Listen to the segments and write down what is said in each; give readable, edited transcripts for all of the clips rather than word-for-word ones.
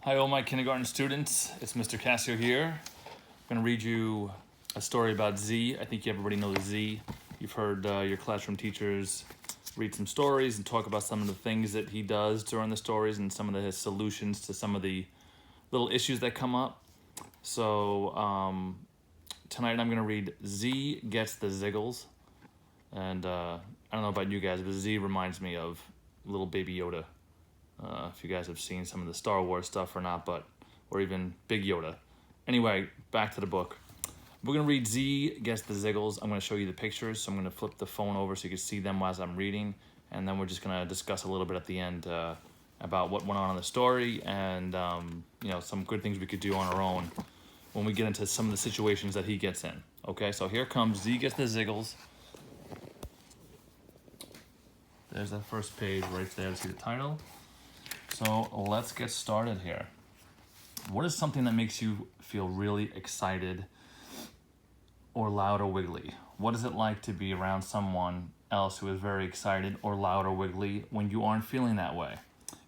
Hi, all my kindergarten students. It's Mr. Cascio here. I'm going to read you a story about Z. I think everybody knows Z. You've heard your classroom teachers read some stories and talk about some of the things that he does during the stories and some of his solutions to some of the little issues that come up. So tonight I'm going to read Z Gets the Ziggles. And I don't know about you guys, but Z reminds me of little baby Yoda. If you guys have seen some of the Star Wars stuff or not, or even Big Yoda. Anyway, back to the book. We're going to read Z Gets the Ziggles. I'm going to show you the pictures, so I'm going to flip the phone over so you can see them as I'm reading, and then we're just going to discuss a little bit at the end about what went on in the story and some good things we could do on our own when we get into some of the situations that he gets in. Okay, so here comes Z Gets the Ziggles. There's that first page right there to see the title. So let's get started here. What is something that makes you feel really excited or loud or wiggly? What is it like to be around someone else who is very excited or loud or wiggly when you aren't feeling that way?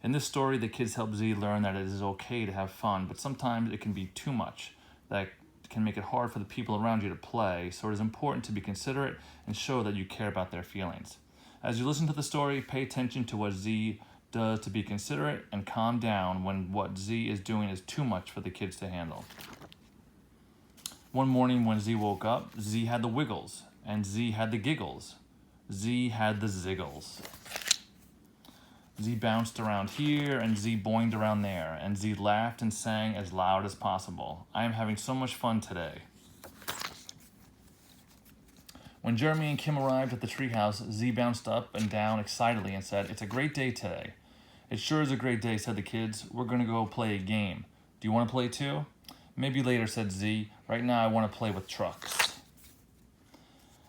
In this story, the kids help Z learn that it is okay to have fun, but sometimes it can be too much. That can make it hard for the people around you to play, so it is important to be considerate and show that you care about their feelings. As you listen to the story, pay attention to what Z does to be considerate and calm down when what Z is doing is too much for the kids to handle. One morning when Z woke up, Z had the wiggles, and Z had the giggles. Z had the ziggles. Z bounced around here, and Z boinged around there, and Z laughed and sang as loud as possible. I am having so much fun today. When Jeremy and Kim arrived at the treehouse, Z bounced up and down excitedly and said, "It's a great day today." "It sure is a great day," said the kids. "We're going to go play a game. Do you want to play too?" "Maybe later," said Z. "Right now I want to play with trucks."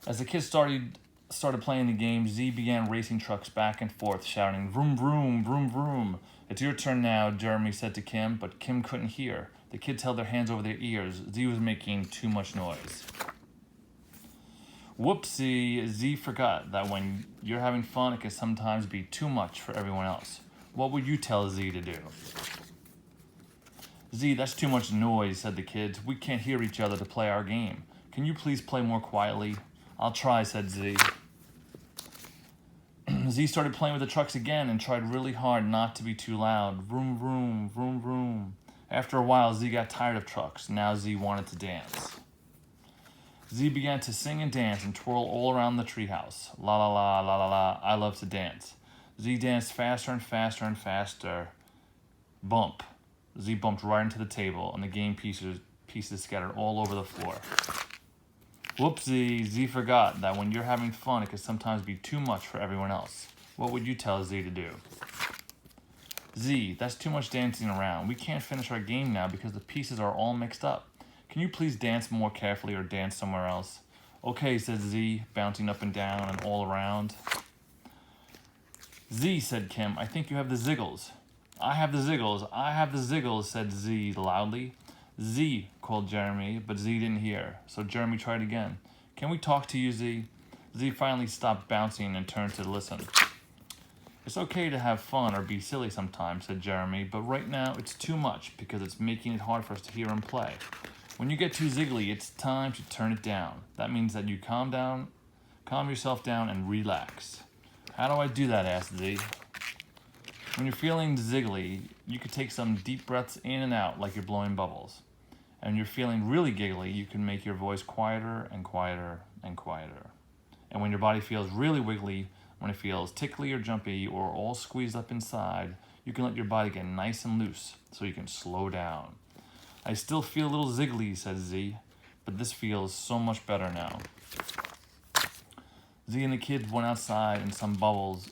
As the kids started playing the game, Z began racing trucks back and forth, shouting, "Vroom, vroom, vroom, vroom." "It's your turn now," Jeremy said to Kim, but Kim couldn't hear. The kids held their hands over their ears. Z was making too much noise. Whoopsie, Z forgot that when you're having fun, it can sometimes be too much for everyone else. What would you tell Z to do? "Z, that's too much noise," said the kids. "We can't hear each other to play our game. Can you please play more quietly?" "I'll try," said Z. Z started playing with the trucks again and tried really hard not to be too loud. Vroom, vroom, vroom, vroom. After a while, Z got tired of trucks. Now Z wanted to dance. Z began to sing and dance and twirl all around the treehouse. La la la, la la la, I love to dance. Z danced faster and faster and faster. Bump. Z bumped right into the table, and the game pieces scattered all over the floor. Whoopsie, Z forgot that when you're having fun, it can sometimes be too much for everyone else. What would you tell Z to do? "Z, that's too much dancing around. We can't finish our game now because the pieces are all mixed up. Can you please dance more carefully or dance somewhere else?" "Okay," said Z, bouncing up and down and all around. "Z," said Kim, "I think you have the ziggles." "I have the ziggles, I have the ziggles," said Z loudly. "Z," called Jeremy, but Z didn't hear, so Jeremy tried again. "Can we talk to you, Z?" Z finally stopped bouncing and turned to listen. "It's okay to have fun or be silly sometimes," said Jeremy, "but right now it's too much because it's making it hard for us to hear him play. When you get too ziggly, it's time to turn it down. That means that you calm yourself down and relax." "How do I do that?" asked Z. "When you're feeling ziggly, you could take some deep breaths in and out like you're blowing bubbles. And when you're feeling really giggly, you can make your voice quieter and quieter and quieter. And when your body feels really wiggly, when it feels tickly or jumpy or all squeezed up inside, you can let your body get nice and loose so you can slow down." "I still feel a little ziggly," said Z, "but this feels so much better now." Z and the kids went outside with some bubbles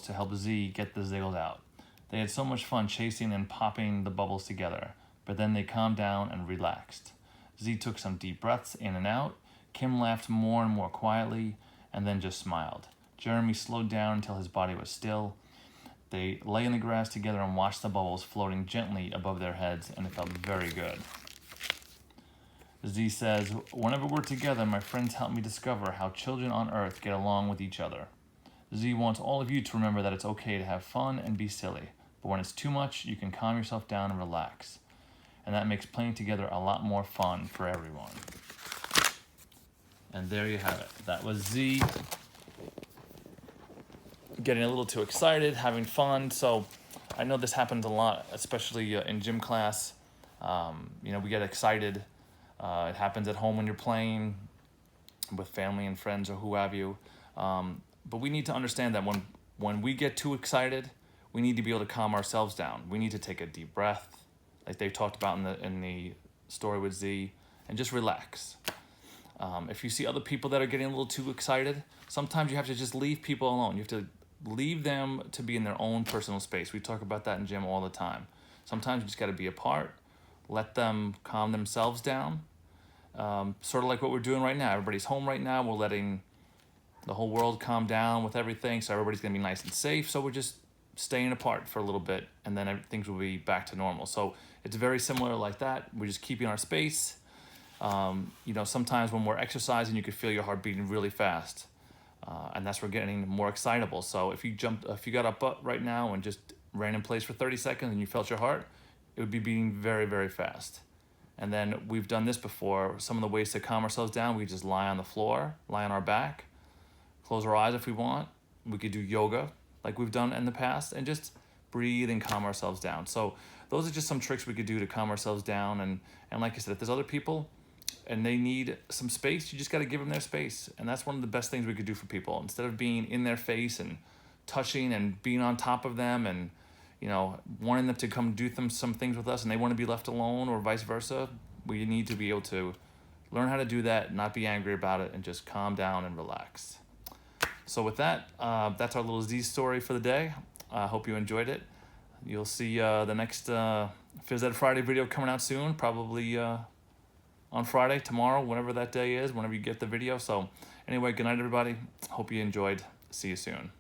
to help Z get the ziggles out. They had so much fun chasing and popping the bubbles together, but then they calmed down and relaxed. Z took some deep breaths in and out. Kim laughed more and more quietly, and then just smiled. Jeremy slowed down until his body was still. They lay in the grass together and watched the bubbles floating gently above their heads, and it felt very good. Z says, "Whenever we're together, my friends help me discover how children on Earth get along with each other. Z wants all of you to remember that it's okay to have fun and be silly. But when it's too much, you can calm yourself down and relax. And that makes playing together a lot more fun for everyone. And there you have it. That was Z getting a little too excited, having fun. So I know this happens a lot, especially in gym class. We get excited. It happens at home when you're playing with family and friends or who have you. But we need to understand that when we get too excited, we need to be able to calm ourselves down. We need to take a deep breath, like they talked about in the story with Z, and just relax. If you see other people that are getting a little too excited, sometimes you have to just leave people alone. You have to leave them to be in their own personal space. We talk about that in gym all the time. Sometimes you just got to be apart, let them calm themselves down. Sort of like what we're doing right now. Everybody's home right now. We're letting the whole world calm down with everything, so everybody's going to be nice and safe. So we're just staying apart for a little bit, and then things will be back to normal. So it's very similar like that. We're just keeping our space. Sometimes when we're exercising, you could feel your heart beating really fast, and that's where we're getting more excitable. So if you got up right now and just ran in place for 30 seconds and you felt your heart, it would be beating very, very fast. And then we've done this before. Some of the ways to calm ourselves down, we just lie on the floor, lie on our back, close our eyes if we want. We could do yoga like we've done in the past, and just breathe and calm ourselves down. So those are just some tricks we could do to calm ourselves down. And like I said, if there's other people and they need some space, you just got to give them their space. And that's one of the best things we could do for people. Instead of being in their face and touching and being on top of them and wanting them to come do some things with us and they want to be left alone, or vice versa, we need to be able to learn how to do that, not be angry about it, and just calm down and relax. So with that, that's our little Z story for the day. I hope you enjoyed it. You'll see the next Phys Ed Friday video coming out soon, probably on Friday, tomorrow, whenever that day is, whenever you get the video. So anyway, good night, everybody. Hope you enjoyed. See you soon.